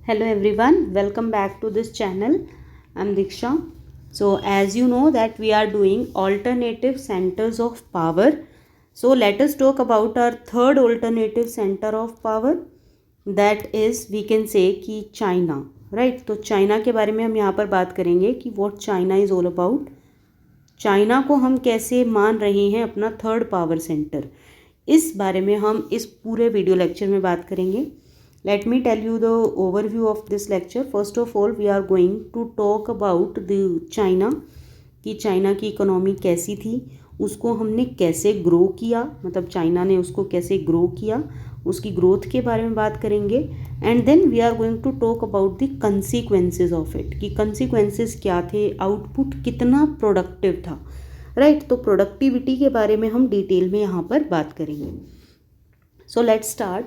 Hello everyone, welcome back to this channel. I'm Diksha. So as you know that we are doing alternative centers of power. So let us talk about our third alternative center of power. That is we can say कि China, right? तो China के बारे में हम यहाँ पर बात करेंगे कि what China is all about. China को हम कैसे मान रहे हैं अपना थर्ड पावर सेंटर, इस बारे में हम इस पूरे वीडियो लेक्चर में बात करेंगे. Let me tell you the overview of this lecture. First of all, we are going to talk about the China, कि चाइना की इकोनॉमी कैसी थी, उसको हमने कैसे ग्रो किया, मतलब चाइना ने उसको कैसे ग्रो किया, उसकी ग्रोथ के बारे में बात करेंगे. And then we are going to talk about the consequences of it, कि कंसिक्वेंसेज क्या थे, आउटपुट कितना प्रोडक्टिव था, राइट. तो प्रोडक्टिविटी के बारे में हम डिटेल में यहाँ पर बात करेंगे. So let's start.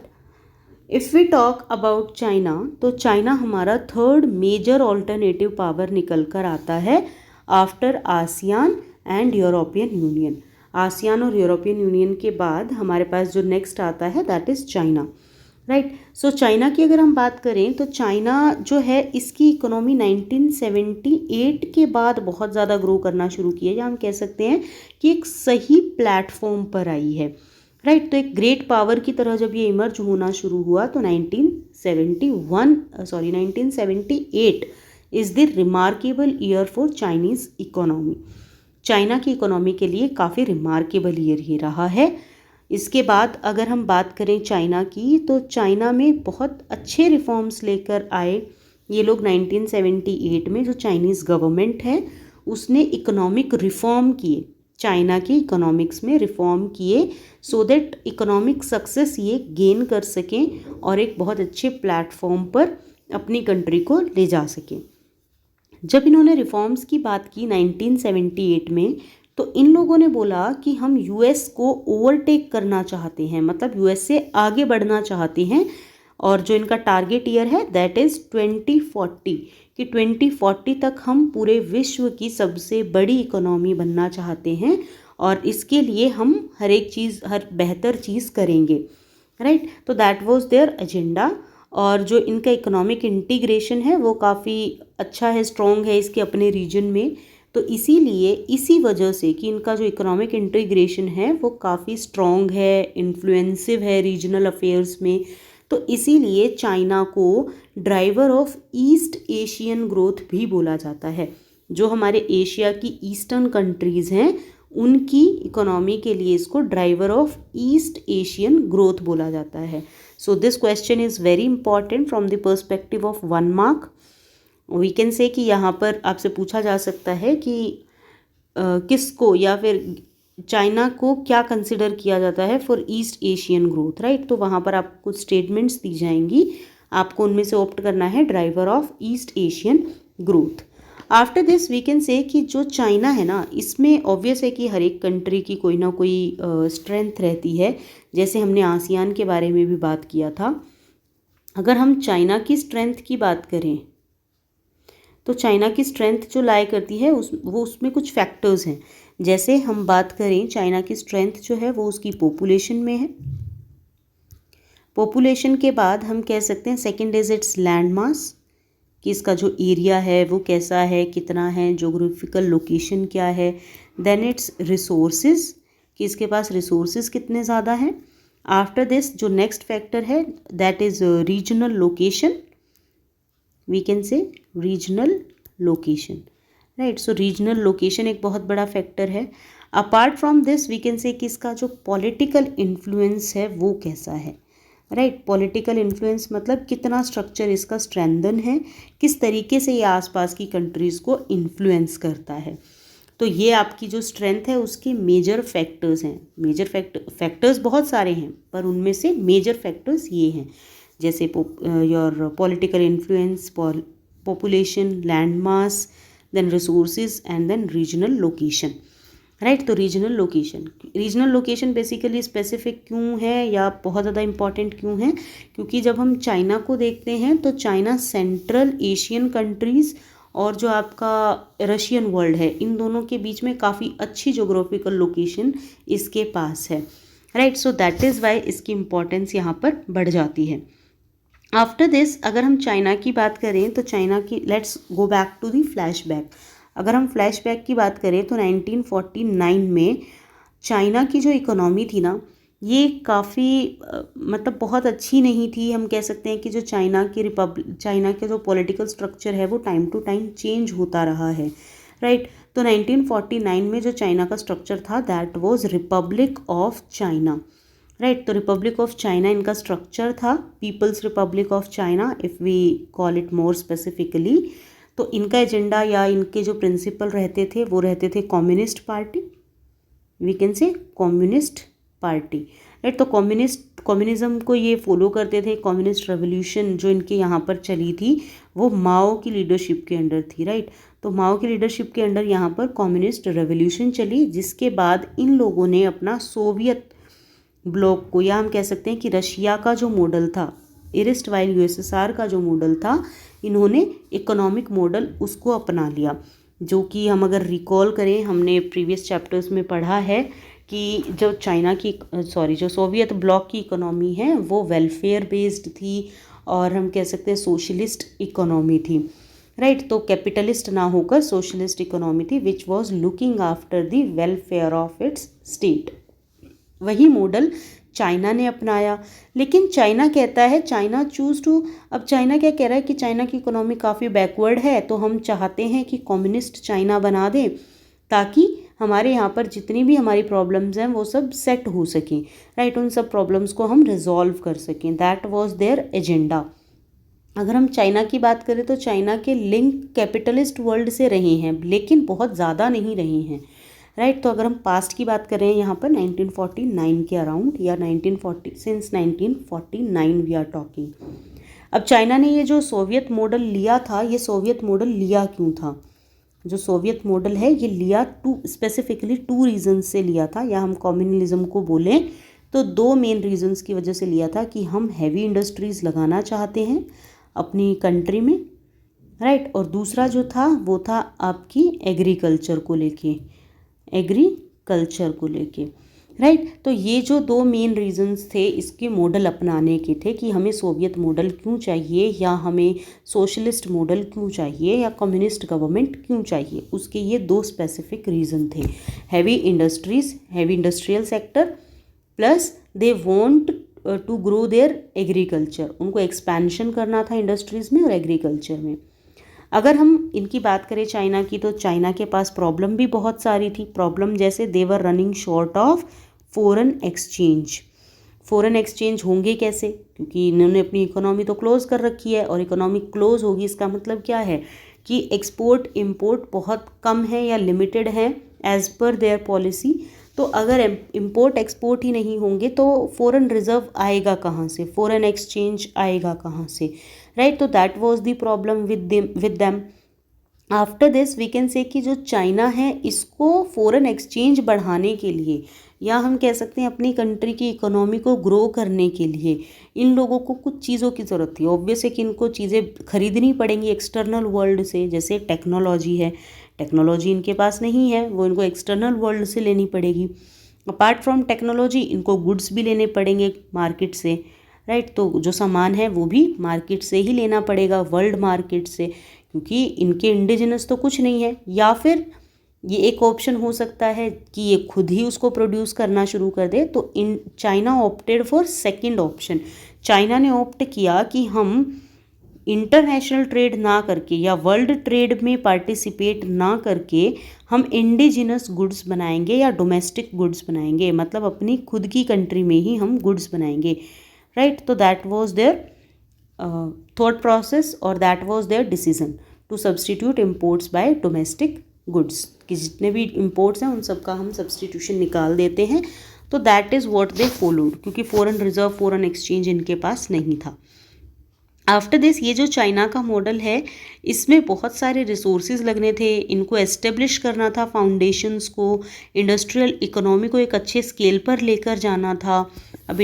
If we talk about China, तो चाइना हमारा थर्ड मेजर ऑल्टरनेटिव पावर निकल कर आता है after ASEAN and European Union. ASEAN और यूरोपियन यूनियन के बाद हमारे पास जो नेक्स्ट आता है that is China, right. So China की अगर हम बात करें तो चाइना जो है इसकी इकोनॉमी 1978 के बाद बहुत ज़्यादा ग्रो करना शुरू की है, या हम कह सकते हैं कि एक सही प्लेटफॉर्म पर आई है, राइट. तो एक ग्रेट पावर की तरह जब ये इमर्ज होना शुरू हुआ तो 1978 is the remarkable year for Chinese economy. China की इकोनॉमी के लिए काफ़ी रिमार्केबल ईयर ही रहा है. इसके बाद अगर हम बात करें चाइना की, तो चाइना में बहुत अच्छे रिफॉर्म्स लेकर आए ये लोग. 1978 में जो चाइनीज़ गवर्नमेंट है उसने इकोनॉमिक रिफॉर्म किए, चाइना की इकोनॉमिक्स में रिफॉर्म किए, सो दैट इकोनॉमिक सक्सेस ये गेन कर सकें और एक बहुत अच्छे प्लेटफॉर्म पर अपनी कंट्री को ले जा सकें. जब इन्होंने रिफॉर्म्स की बात की 1978 में, तो इन लोगों ने बोला कि हम यूएस को ओवरटेक करना चाहते हैं, मतलब यूएस से आगे बढ़ना चाहते हैं. और जो इनका टारगेट ईयर है दैट इज़ 2040, कि 2040 तक हम पूरे विश्व की सबसे बड़ी इकोनॉमी बनना चाहते हैं और इसके लिए हम हर एक चीज़, हर बेहतर चीज़ करेंगे, राइट. तो दैट वाज देयर एजेंडा. और जो इनका इकोनॉमिक इंटीग्रेशन है वो काफ़ी अच्छा है, स्ट्रॉन्ग है इसके अपने रीजन में. तो इसीलिए इसी वजह से कि इनका जो इकोनॉमिक इंटीग्रेशन है वो काफ़ी स्ट्रॉन्ग है, इन्फ्लुएंसिव है रीजनल अफेयर्स में, तो इसीलिए चाइना को driver of East Asian growth भी बोला जाता है. जो हमारे एशिया की ईस्टर्न कंट्रीज़ हैं उनकी इकोनॉमी के लिए इसको driver of East Asian growth बोला जाता है. So this question is very important from the perspective of 1 mark. We can say कि यहाँ पर आपसे पूछा जा सकता है कि किसको या फिर चाइना को क्या कंसिडर किया जाता है for east Asian growth, right. तो वहाँ पर आपको स्टेटमेंट्स दी जाएंगी, आपको उनमें से ऑप्ट करना है driver of East Asian growth. After this we can say कि जो चाइना है ना, इसमें ऑब्वियस है कि हर एक कंट्री की कोई ना कोई स्ट्रेंथ रहती है. जैसे हमने आसियान के बारे में भी बात किया था. अगर हम चाइना की स्ट्रेंथ की बात करें तो चाइना की स्ट्रेंथ जो लाई करती है वो उसमें कुछ फैक्टर्स हैं. जैसे हम बात करें चाइना की स्ट्रेंथ जो है वो उसकी पॉपुलेशन में है. पॉपुलेशन के बाद हम कह सकते हैं second is it's land mass, कि इसका जो एरिया है वो कैसा है, कितना है, जोग्राफिकल लोकेशन क्या है. देन इट्स रिसोर्सेज, कि इसके पास रिसोर्सेज कितने ज़्यादा हैं. आफ्टर दिस जो नेक्स्ट फैक्टर है that is regional location, we can say regional location, right. So regional location एक बहुत बड़ा फैक्टर है. Apart from this we can say कि इसका जो पॉलिटिकल इन्फ्लुएंस है वो कैसा है, राइट. पॉलिटिकल इन्फ्लुएंस मतलब कितना स्ट्रक्चर इसका स्ट्रेंथन है, किस तरीके से ये आसपास की कंट्रीज़ को इन्फ्लुएंस करता है. तो ये आपकी जो स्ट्रेंथ है उसके मेजर फैक्टर्स हैं. मेजर फैक्टर्स बहुत सारे हैं पर उनमें से मेजर फैक्टर्स ये हैं, जैसे your political influence, population, land mass, then resources and then regional location, right. तो रीजनल लोकेशन बेसिकली स्पेसिफिक क्यों है या बहुत ज़्यादा इंपॉर्टेंट क्यों है, क्योंकि जब हम चाइना को देखते हैं तो चाइना सेंट्रल एशियन कंट्रीज़ और जो आपका रशियन वर्ल्ड है इन दोनों के बीच में काफ़ी अच्छी जोग्राफिकल लोकेशन इसके पास है, right. So that is why इसकी इम्पोर्टेंस यहाँ पर बढ़ जाती है. आफ्टर दिस अगर हम चाइना की बात करें तो चाइना की, let's go back to the flashback. अगर हम फ्लैशबैक की बात करें तो 1949 में चाइना की जो इकोनॉमी थी ना, ये काफ़ी मतलब बहुत अच्छी नहीं थी। हम कह सकते हैं कि जो चाइना के जो पॉलिटिकल स्ट्रक्चर है वो टाइम टू टाइम चेंज होता रहा है, राइट। तो 1949 में जो चाइना का स्ट्रक्चर था that was Republic of China, right. तो रिपब्लिक ऑफ चाइना इनका स्ट्रक्चर था, People's Republic of China if we call it more specifically. तो इनका एजेंडा या इनके जो प्रिंसिपल रहते थे वो रहते थे Communist Party, we can say Communist Party, right. तो कम्युनिज्म को ये फॉलो करते थे। कम्युनिस्ट रेवोल्यूशन जो इनके यहाँ पर चली थी वो माओ की लीडरशिप के अंडर थी, राइट। तो माओ की लीडरशिप के अंडर यहाँ पर कम्युनिस्ट रेवोल्यूशन चली, जिसके बाद इन लोगों ने अपना सोवियत ब्लॉक को, या हम कह सकते हैं कि रशिया का जो मॉडल था, इरिस्टवाइल यूएसएसआर का जो मॉडल था, इन्होंने इकोनॉमिक मॉडल उसको अपना लिया। जो कि हम अगर रिकॉल करें, हमने प्रीवियस चैप्टर्स में पढ़ा है कि जो सोवियत ब्लॉक की इकोनॉमी है वो वेलफेयर बेस्ड थी, और हम कह सकते हैं सोशलिस्ट इकोनॉमी थी, राइट। तो कैपिटलिस्ट ना होकर सोशलिस्ट इकोनॉमी थी which was looking after the welfare of its state. वही मॉडल चाइना ने अपनाया। लेकिन चाइना कहता है, अब चाइना क्या कह रहा है कि चाइना की इकोनॉमी काफ़ी बैकवर्ड है, तो हम चाहते हैं कि कम्युनिस्ट चाइना बना दें ताकि हमारे यहाँ पर जितनी भी हमारी प्रॉब्लम्स हैं वो सब सेट हो सकें, राइट। उन सब प्रॉब्लम्स को हम रिजॉल्व कर सकें। That was their agenda. अगर हम चाइना की बात करें तो चाइना के लिंक कैपिटलिस्ट वर्ल्ड से रहे हैं, लेकिन बहुत ज़्यादा नहीं रहे हैं, राइट। तो अगर हम पास्ट की बात करें यहाँ पर 1949 के अराउंड, या 1949 वी आर टॉकिंग। अब चाइना ने ये जो सोवियत मॉडल लिया था, ये सोवियत मॉडल लिया क्यों था? जो सोवियत मॉडल है ये लिया स्पेसिफिकली टू रीजन्स से लिया था, या हम कम्युनलिज्म को बोलें तो दो मेन रीजन्स की वजह से लिया था कि हम हैवी इंडस्ट्रीज़ लगाना चाहते हैं अपनी कंट्री में, राइट। और दूसरा जो था वो था आपकी एग्रीकल्चर को लेके, राइट। तो ये जो दो मेन रीजंस थे इसके मॉडल अपनाने के थे कि हमें सोवियत मॉडल क्यों चाहिए, या हमें सोशलिस्ट मॉडल क्यों चाहिए, या कम्युनिस्ट गवर्नमेंट क्यों चाहिए। उसके ये दो स्पेसिफिक रीज़न थे, heavy industrial sector, plus they want to grow their agriculture. उनको एक्सपेंशन करना था इंडस्ट्रीज़ में और एग्रीकल्चर में। अगर हम इनकी बात करें चाइना की, तो चाइना के पास प्रॉब्लम भी बहुत सारी थी। प्रॉब्लम जैसे they were running short of foreign exchange होंगे कैसे? क्योंकि इन्होंने अपनी इकोनॉमी तो क्लोज कर रखी है, और इकोनॉमी क्लोज होगी इसका मतलब क्या है कि एक्सपोर्ट इंपोर्ट बहुत कम है या लिमिटेड है एज पर देयर पॉलिसी। तो अगर इंपोर्ट एक्सपोर्ट ही नहीं होंगे तो फॉरेन रिजर्व आएगा कहाँ से, फॉरेन एक्सचेंज आएगा कहाँ से, राइट। तो that was the problem with them. After this we can say कि जो चाइना है इसको फॉरेन एक्सचेंज बढ़ाने के लिए, या हम कह सकते हैं अपनी कंट्री की इकोनॉमी को ग्रो करने के लिए, इन लोगों को कुछ चीज़ों की ज़रूरत थी। ऑब्वियस है कि इनको चीज़ें खरीदनी पड़ेंगी एक्सटर्नल वर्ल्ड से, जैसे टेक्नोलॉजी है, टेक्नोलॉजी इनके पास नहीं है, वो इनको एक्सटर्नल वर्ल्ड से लेनी पड़ेगी। अपार्ट फ्रॉम टेक्नोलॉजी इनको गुड्स भी लेने पड़ेंगे मार्केट से, राइट। तो जो सामान है वो भी मार्केट से ही लेना पड़ेगा, वर्ल्ड मार्केट से, क्योंकि इनके इंडिजिनस तो कुछ नहीं है। या फिर ये एक ऑप्शन हो सकता है कि ये खुद ही उसको प्रोड्यूस करना शुरू कर दे। तो in China opted for second option. China ने ऑप्ट किया कि हम इंटरनेशनल ट्रेड ना करके या वर्ल्ड ट्रेड में पार्टिसिपेट ना करके हम इंडिजिनस गुड्स बनाएंगे या डोमेस्टिक गुड्स बनाएंगे, मतलब अपनी खुद की कंट्री में ही हम गुड्स बनाएंगे, राइट। तो that was their thought process, और that was their decision to substitute imports by domestic goods, कि जितने भी इम्पोर्ट्स हैं उन सब का हम सब्सटीट्यूशन निकाल देते हैं। तो that is what they followed, क्योंकि फॉरेन रिजर्व, फॉरेन एक्सचेंज इनके पास नहीं था। आफ्टर दिस ये जो चाइना का मॉडल है इसमें बहुत सारे रिसोर्सेज लगने थे, इनको एस्टेब्लिश करना था फाउंडेशंस को, इंडस्ट्रियल इकोनॉमी को एक अच्छे स्केल पर लेकर जाना था। अब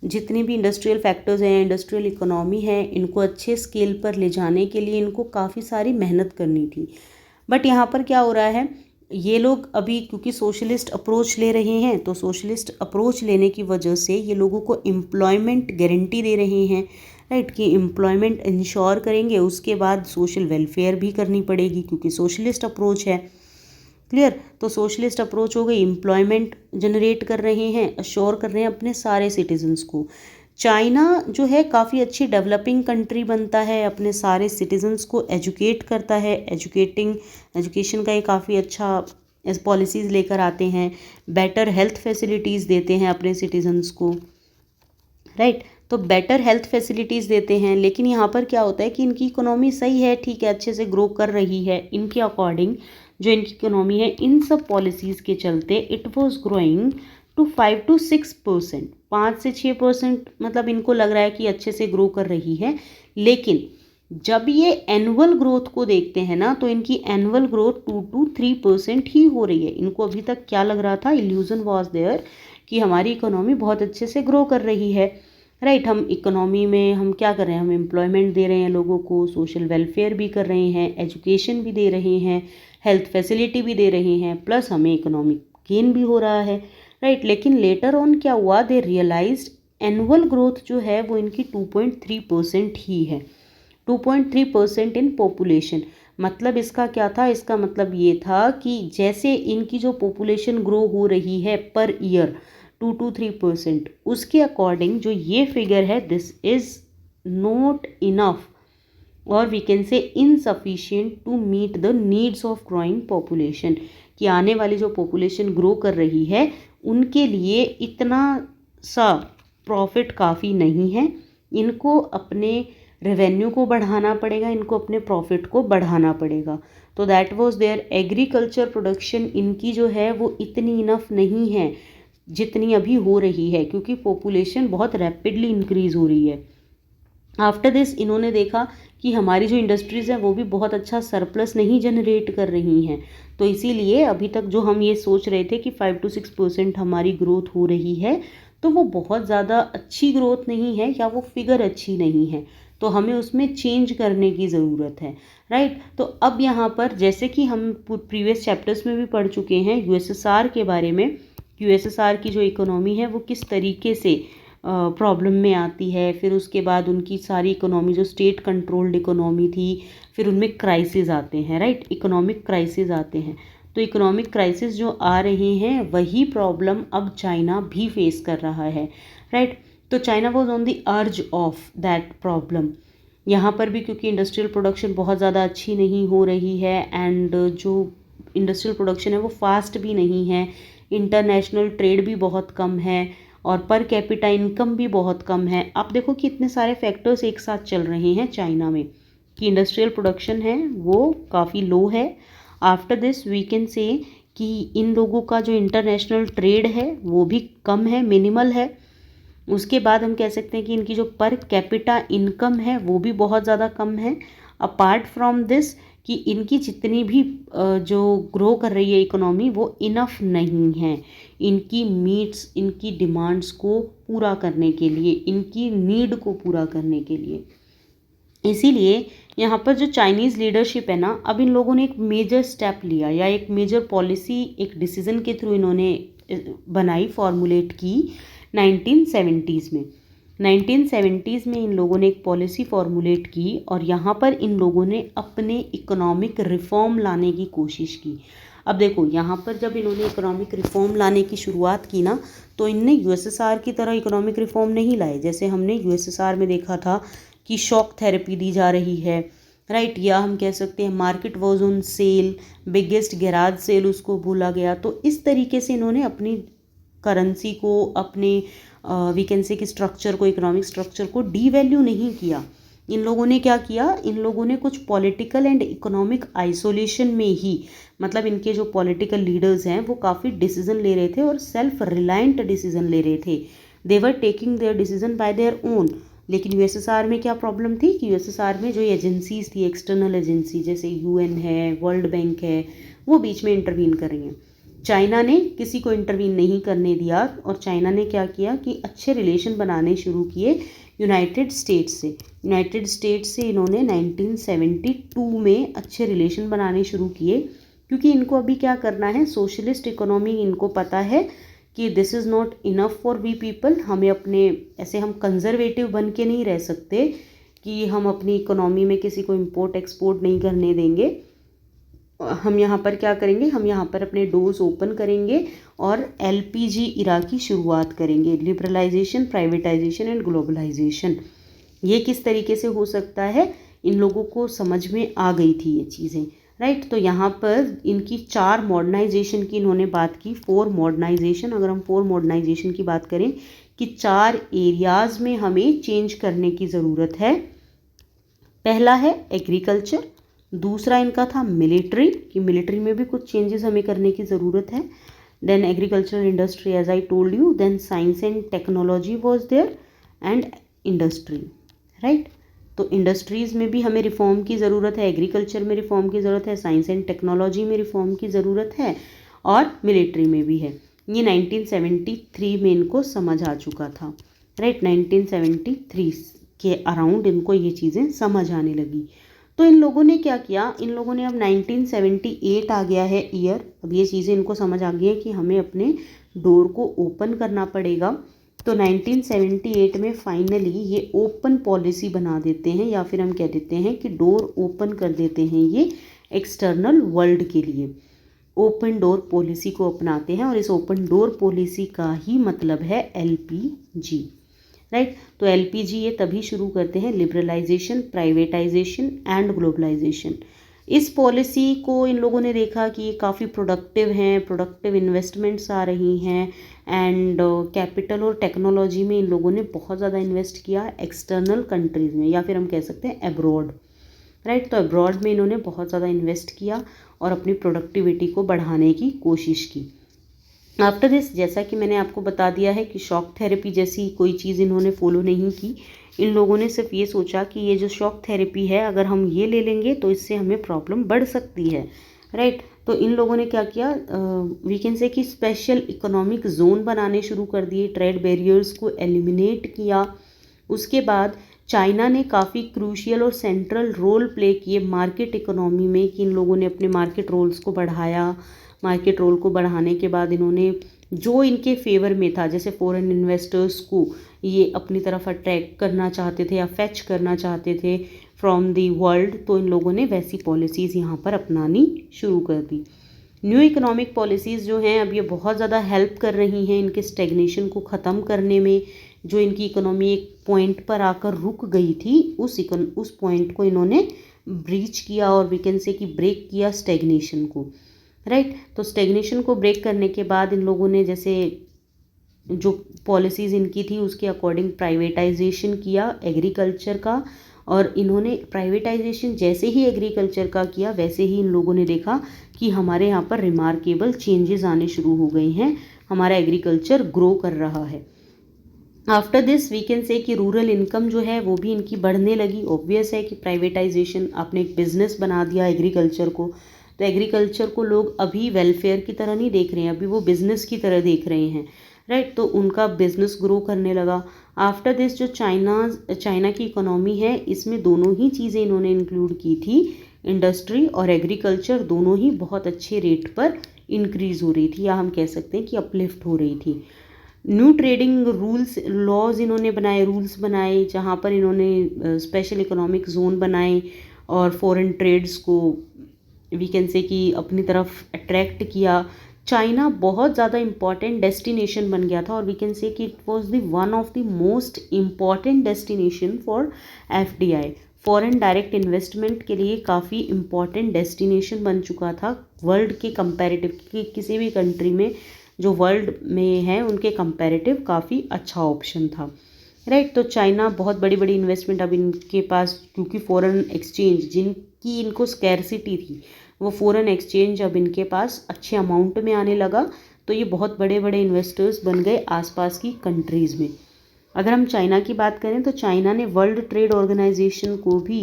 जितनी भी इंडस्ट्रियल फैक्टर्स हैं, इंडस्ट्रियल इकोनॉमी है, इनको अच्छे स्केल पर ले जाने के लिए इनको काफ़ी सारी मेहनत करनी थी। बट यहाँ पर क्या हो रहा है, ये लोग अभी क्योंकि सोशलिस्ट अप्रोच ले रहे हैं, तो सोशलिस्ट अप्रोच लेने की वजह से ये लोगों को एम्प्लॉयमेंट गारंटी दे रहे हैं, राइट, कि एम्प्लॉयमेंट इंश्योर करेंगे, उसके बाद सोशल वेलफेयर भी करनी पड़ेगी क्योंकि सोशलिस्ट अप्रोच है। क्लियर, तो सोशलिस्ट अप्रोच हो गई, एम्प्लॉयमेंट जनरेट कर रहे हैं, अश्योर कर रहे हैं अपने सारे सिटीजन्स को। चाइना जो है काफ़ी अच्छी डेवलपिंग कंट्री बनता है, अपने सारे सिटीजन्स को एजुकेट करता है, एजुकेशन का ये काफ़ी अच्छा पॉलिसीज़ लेकर आते हैं, बेटर हेल्थ फैसिलिटीज़ देते हैं अपने सिटीजन्स को, राइट। तो बेटर हेल्थ फैसिलिटीज़ देते हैं, लेकिन यहाँ पर क्या होता है कि इनकी इकोनॉमी सही है, ठीक है, अच्छे से ग्रो कर रही है, इनके अकॉर्डिंग जो इनकी इकोनॉमी है, इन सब पॉलिसीज़ के चलते it was growing to 5 to 6%, 5 से 6%, मतलब इनको लग रहा है कि अच्छे से ग्रो कर रही है। लेकिन जब ये एनुअल ग्रोथ को देखते हैं ना, तो इनकी एनुअल ग्रोथ 2 to 3% ही हो रही है। इनको अभी तक क्या लग रहा था, इल्यूजन वॉज देयर कि हमारी इकोनॉमी बहुत अच्छे से ग्रो कर रही है, राइट। हम इकोनॉमी में हम क्या कर रहे हैं, हम एम्प्लॉयमेंट दे रहे हैं लोगों को, सोशल वेलफेयर भी कर रहे हैं, एजुकेशन भी दे रहे हैं, हेल्थ फैसिलिटी भी दे रहे हैं, प्लस हमें इकोनॉमिक गेन भी हो रहा है, राइट। लेकिन लेटर ऑन क्या हुआ, दे रियलाइज्ड एनुअल ग्रोथ जो है वो इनकी 2.3% ही है, 2.3% इन पॉपुलेशन। मतलब इसका क्या था, इसका मतलब ये था कि जैसे इनकी जो पॉपुलेशन ग्रो हो रही है पर ईयर 2 to 3%, उसके अकॉर्डिंग जो ये फिगर है, दिस इज़ नॉट इनफ और we can say insufficient to meet the needs of growing population, कि आने वाली जो पॉपुलेशन ग्रो कर रही है उनके लिए इतना सा प्रॉफिट काफ़ी नहीं है, इनको अपने रेवेन्यू को बढ़ाना पड़ेगा, इनको अपने प्रॉफिट को बढ़ाना पड़ेगा। तो that was their agriculture production इनकी जो है वो इतनी इनफ नहीं है जितनी अभी हो रही है, क्योंकि पॉपुलेशन बहुत रैपिडली इंक्रीज़ हो रही है। आफ्टर दिस इन्होंने देखा कि हमारी जो इंडस्ट्रीज़ हैं वो भी बहुत अच्छा सरप्लस नहीं जनरेट कर रही हैं, तो इसीलिए अभी तक जो हम ये सोच रहे थे कि 5 to 6% हमारी ग्रोथ हो रही है, तो वो बहुत ज़्यादा अच्छी ग्रोथ नहीं है या वो फिगर अच्छी नहीं है, तो हमें उसमें चेंज करने की ज़रूरत है, राइट। तो अब यहाँ पर जैसे कि हम प्रीवियस चैप्टर्स में भी पढ़ चुके हैं यूएसएसआर के बारे में, यूएसएसआर की जो इकोनॉमी है वो किस तरीके से प्रॉब्लम में आती है, फिर उसके बाद उनकी सारी इकोनॉमी जो स्टेट कंट्रोल्ड इकोनॉमी थी, फिर उनमें क्राइसिस आते हैं, राइट, इकोनॉमिक क्राइसिस आते हैं। तो इकोनॉमिक क्राइसिस जो आ रहे हैं वही प्रॉब्लम अब चाइना भी फेस कर रहा है, राइट। तो China was on the urge of that problem. यहाँ पर भी क्योंकि इंडस्ट्रियल प्रोडक्शन बहुत ज़्यादा अच्छी नहीं हो रही है एंड जो इंडस्ट्रियल प्रोडक्शन है वो फास्ट भी नहीं है, इंटरनेशनल ट्रेड भी बहुत कम है और पर कैपिटा इनकम भी बहुत कम है। आप देखो कि इतने सारे फैक्टर्स एक साथ चल रहे हैं चाइना में कि इंडस्ट्रियल प्रोडक्शन है वो काफ़ी लो है। After this we can say कि इन लोगों का जो इंटरनेशनल ट्रेड है वो भी कम है, मिनिमल है। उसके बाद हम कह सकते हैं कि इनकी जो पर कैपिटा इनकम है वो भी बहुत ज़्यादा कम है। अपार्ट फ्रॉम दिस कि इनकी जितनी भी जो ग्रो कर रही है इकोनॉमी वो इनफ नहीं है इनकी नीड्स, इनकी डिमांड्स को पूरा करने के लिए, इनकी नीड को पूरा करने के लिए। इसीलिए यहाँ पर जो चाइनीज़ लीडरशिप है ना, अब इन लोगों ने एक मेजर स्टेप लिया या एक मेजर पॉलिसी एक डिसीज़न के थ्रू इन्होंने बनाई, फॉर्मुलेट की 1970s में। 1970s में इन लोगों ने एक पॉलिसी फॉर्मुलेट की और यहाँ पर इन लोगों ने अपने इकोनॉमिक रिफॉर्म लाने की कोशिश की। अब देखो यहाँ पर जब इन्होंने इकोनॉमिक रिफॉर्म लाने की शुरुआत की ना, तो इनने यूएसएसआर की तरह इकोनॉमिक रिफॉर्म नहीं लाए। जैसे हमने यूएसएसआर में देखा था कि शॉक थेरेपी दी जा रही है, राइट, या हम कह सकते हैं market was on sale, biggest garage sale उसको भूला गया। तो इस तरीके से इन्होंने अपनी करेंसी को, अपने वी कैन से कि स्ट्रक्चर को, इकोनॉमिक स्ट्रक्चर को डीवैल्यू नहीं किया। इन लोगों ने क्या किया, इन लोगों ने कुछ पॉलिटिकल एंड इकोनॉमिक आइसोलेशन में ही, मतलब इनके जो पॉलिटिकल लीडर्स हैं वो काफ़ी डिसीजन ले रहे थे और सेल्फ रिलायंट डिसीजन ले रहे थे। They were taking their decision by their own. लेकिन यूएसएसआर में क्या प्रॉब्लम थी कि यूएसएसआर में जो एजेंसीज थी, एक्सटर्नल एजेंसी जैसे यूएन है, वर्ल्ड बैंक है, वो बीच में इंटरवीन कर रही हैं। चाइना ने किसी को इंटरवीन नहीं करने दिया और चाइना ने क्या किया कि अच्छे रिलेशन बनाने शुरू किए यूनाइटेड स्टेट्स से। यूनाइटेड स्टेट्स से इन्होंने 1972 में अच्छे रिलेशन बनाने शुरू किए, क्योंकि इनको अभी क्या करना है, सोशलिस्ट इकोनॉमी, इनको पता है कि this is not enough for we people, हमें अपने ऐसे हम कंजर्वेटिव बन के नहीं रह सकते कि हम अपनी इकोनॉमी में किसी को इम्पोर्ट एक्सपोर्ट नहीं करने देंगे। हम यहाँ पर क्या करेंगे, हम यहाँ पर अपने डोर्स ओपन करेंगे और LPG इरा की शुरुआत करेंगे। लिबरलाइजेशन, प्राइवेटाइजेशन एंड ग्लोबलाइजेशन, ये किस तरीके से हो सकता है, इन लोगों को समझ में आ गई थी ये चीज़ें, राइट। तो यहाँ पर इनकी 4 मॉडर्नाइजेशन की इन्होंने बात की, 4 मॉडर्नाइजेशन। अगर हम 4 मॉडर्नाइजेशन की बात करें कि 4 एरियाज़ में हमें चेंज करने की ज़रूरत है। पहला है एग्रीकल्चर, दूसरा इनका था मिलिट्री, कि मिलिट्री में भी कुछ चेंजेस हमें करने की ज़रूरत है। Then agricultural industry as I told you, then science and technology was there and industry, right. तो इंडस्ट्रीज़ में भी हमें रिफॉर्म की ज़रूरत है, एग्रीकल्चर में रिफॉर्म की ज़रूरत है, साइंस एंड टेक्नोलॉजी में रिफॉर्म की ज़रूरत है और मिलिट्री में भी है। ये 1973 में इनको समझ आ चुका था, राइट। 1973 के अराउंड इनको ये चीज़ें समझ आने लगी। तो इन लोगों ने क्या किया, इन लोगों ने अब 1978 आ गया है ईयर, अब ये चीज़ें इनको समझ आ गई है कि हमें अपने डोर को ओपन करना पड़ेगा। तो 1978 में फाइनली ये ओपन पॉलिसी बना देते हैं, या फिर हम कह देते हैं कि डोर ओपन कर देते हैं ये एक्सटर्नल वर्ल्ड के लिए। ओपन डोर पॉलिसी को अपनाते हैं और इस ओपन डोर पॉलिसी का ही मतलब है LPG, राइट। तो LPG ये तभी शुरू करते हैं, लिबरलाइजेशन, प्राइवेटाइजेशन एंड ग्लोबलाइजेशन। इस पॉलिसी को इन लोगों ने देखा कि ये काफ़ी प्रोडक्टिव हैं, प्रोडक्टिव इन्वेस्टमेंट्स आ रही हैं एंड कैपिटल और टेक्नोलॉजी में इन लोगों ने बहुत ज़्यादा इन्वेस्ट किया एक्सटर्नल कंट्रीज़ में, या फिर हम कह सकते हैं अब्रॉड, राइट। तो अब्रॉड में इन्होंने बहुत ज़्यादा इन्वेस्ट किया और अपनी प्रोडक्टिविटी को बढ़ाने की कोशिश की। आफ्टर दिस, जैसा कि मैंने आपको बता दिया है कि शॉक थेरेपी जैसी कोई चीज़ इन्होंने फॉलो नहीं की। इन लोगों ने सिर्फ ये सोचा कि ये जो शॉक थेरेपी है, अगर हम ये ले लेंगे तो इससे हमें प्रॉब्लम बढ़ सकती है, राइट। तो इन लोगों ने क्या किया, वी कैन से कि स्पेशल इकोनॉमिक जोन बनाने शुरू कर दिए, ट्रेड बैरियर्स को एलिमिनेट किया। उसके बाद चाइना ने काफ़ी क्रूशियल और सेंट्रल रोल प्ले किए मार्केट इकोनॉमी में, कि इन लोगों ने अपने मार्केट रोल्स को बढ़ाया। मार्केट रोल को बढ़ाने के बाद इन्होंने जो इनके फेवर में था, जैसे फॉरेन इन्वेस्टर्स को ये अपनी तरफ अट्रैक्ट करना चाहते थे या फैच करना चाहते थे फ्रॉम दी वर्ल्ड, तो इन लोगों ने वैसी पॉलिसीज़ यहाँ पर अपनानी शुरू कर दी। न्यू इकोनॉमिक पॉलिसीज़ जो हैं अब ये बहुत ज़्यादा हेल्प कर रही हैं इनके स्टेगनेशन को ख़त्म करने में। जो इनकी इकोनॉमी एक पॉइंट पर आकर रुक गई थी, उस पॉइंट को इन्होंने ब्रीच किया और वी कैन से कि ब्रेक किया स्टेगनेशन को, राइट। तो स्टेगनेशन को ब्रेक करने के बाद इन लोगों ने जैसे जो पॉलिसीज़ इनकी थी उसके अकॉर्डिंग प्राइवेटाइजेशन किया एग्रीकल्चर का, और इन्होंने प्राइवेटाइजेशन जैसे ही एग्रीकल्चर का किया वैसे ही इन लोगों ने देखा कि हमारे यहाँ पर रिमार्केबल चेंजेस आने शुरू हो गए हैं, हमारा एग्रीकल्चर ग्रो कर रहा है। After this we can say कि रूरल इनकम जो है वो भी इनकी बढ़ने लगी। ऑब्वियस है कि प्राइवेटाइजेशन, आपने एक बिजनेस बना दिया एग्रीकल्चर को, तो एग्रीकल्चर को लोग अभी वेलफेयर की तरह नहीं देख रहे हैं, अभी वो बिज़नेस की तरह देख रहे हैं, राइट। तो उनका बिजनेस ग्रो करने लगा। आफ्टर दिस जो चाइना की इकोनॉमी है, इसमें दोनों ही चीज़ें इन्होंने इंक्लूड की थी, इंडस्ट्री और एग्रीकल्चर दोनों ही बहुत अच्छे रेट पर इंक्रीज़ हो रही थी, या हम कह सकते हैं कि अपलिफ्ट हो रही थी। न्यू ट्रेडिंग रूल्स, लॉज इन्होंने बनाए, रूल्स बनाए, जहाँ पर इन्होंने स्पेशल इकोनॉमिक जोन बनाए और फॉरेन ट्रेड्स को वी कैन से कि अपनी तरफ अट्रैक्ट किया। चाइना बहुत ज़्यादा इम्पॉर्टेंट डेस्टिनेशन बन गया था, और वी कैन से कि it was the one of the most important destination for FDI, foreign direct investment के लिए काफ़ी इम्पॉर्टेंट डेस्टिनेशन बन चुका था वर्ल्ड के कंपैरेटिव, किसी भी कंट्री में जो वर्ल्ड में है उनके कंपैरेटिव काफ़ी अच्छा ऑप्शन था, राइट। तो चाइना बहुत बड़ी बड़ी इन्वेस्टमेंट अब इनके पास, क्योंकि फॉरेन एक्सचेंज जिनकी इनको स्कैरसिटी थी, वो फॉरेन एक्सचेंज अब इनके पास अच्छे अमाउंट में आने लगा, तो ये बहुत बड़े बड़े इन्वेस्टर्स बन गए आसपास की कंट्रीज़ में। अगर हम चाइना की बात करें तो चाइना ने वर्ल्ड ट्रेड ऑर्गेनाइजेशन को भी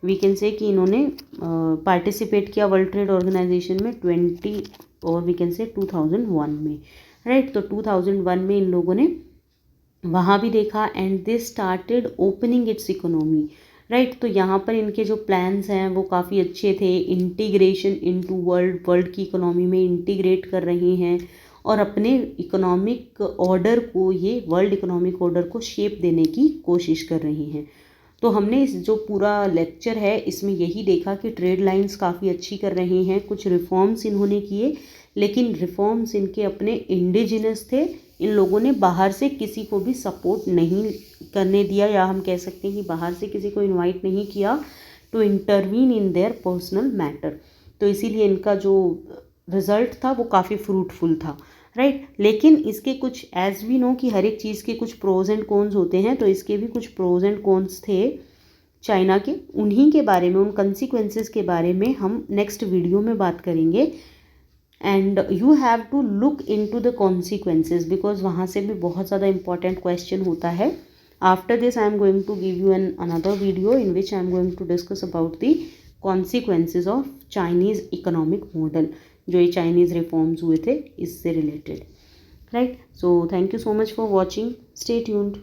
वी कैन से कि इन्होंने पार्टिसिपेट किया वर्ल्ड ट्रेड ऑर्गेनाइजेशन में 20 और वी कैन से 2001 में, राइट। तो 2001 में इन लोगों ने वहाँ भी देखा and they started opening it's economy, right. तो यहाँ पर इनके जो प्लान्स हैं वो काफ़ी अच्छे थे, इंटीग्रेशन इनटू वर्ल्ड की इकोनॉमी में इंटीग्रेट कर रहे हैं, और अपने इकोनॉमिक ऑर्डर को, ये वर्ल्ड इकोनॉमिक ऑर्डर को शेप देने की कोशिश कर रही हैं। तो हमने इस जो पूरा लेक्चर है इसमें यही देखा कि ट्रेड लाइंस काफ़ी अच्छी कर रही हैं, कुछ रिफॉर्म्स इन्होंने किए, लेकिन रिफॉर्म्स इनके अपने इंडिजिनस थे। इन लोगों ने बाहर से किसी को भी सपोर्ट नहीं करने दिया, या हम कह सकते हैं कि बाहर से किसी को इनवाइट नहीं किया to intervene in their personal matter. तो इसीलिए इनका जो रिज़ल्ट था वो काफ़ी फ्रूटफुल था, राइट। लेकिन इसके कुछ, एज वी नो कि हर एक चीज़ के कुछ प्रोज एंड कॉन्स होते हैं, तो इसके भी कुछ प्रोज एंड कॉन्स थे चाइना के। उन्हीं के बारे में, उन कंसिक्वेंसेस के बारे में हम नेक्स्ट वीडियो में बात करेंगे। And you have to look into the consequences, because वहाँ से भी बहुत ज़्यादा इंपॉर्टेंट क्वेश्चन होता है। After this I am going to give you an another video in which I am going to discuss about the consequences of Chinese economic model, जो ये Chinese reforms हुए थे इससे related, right. So thank you so much for watching, stay tuned.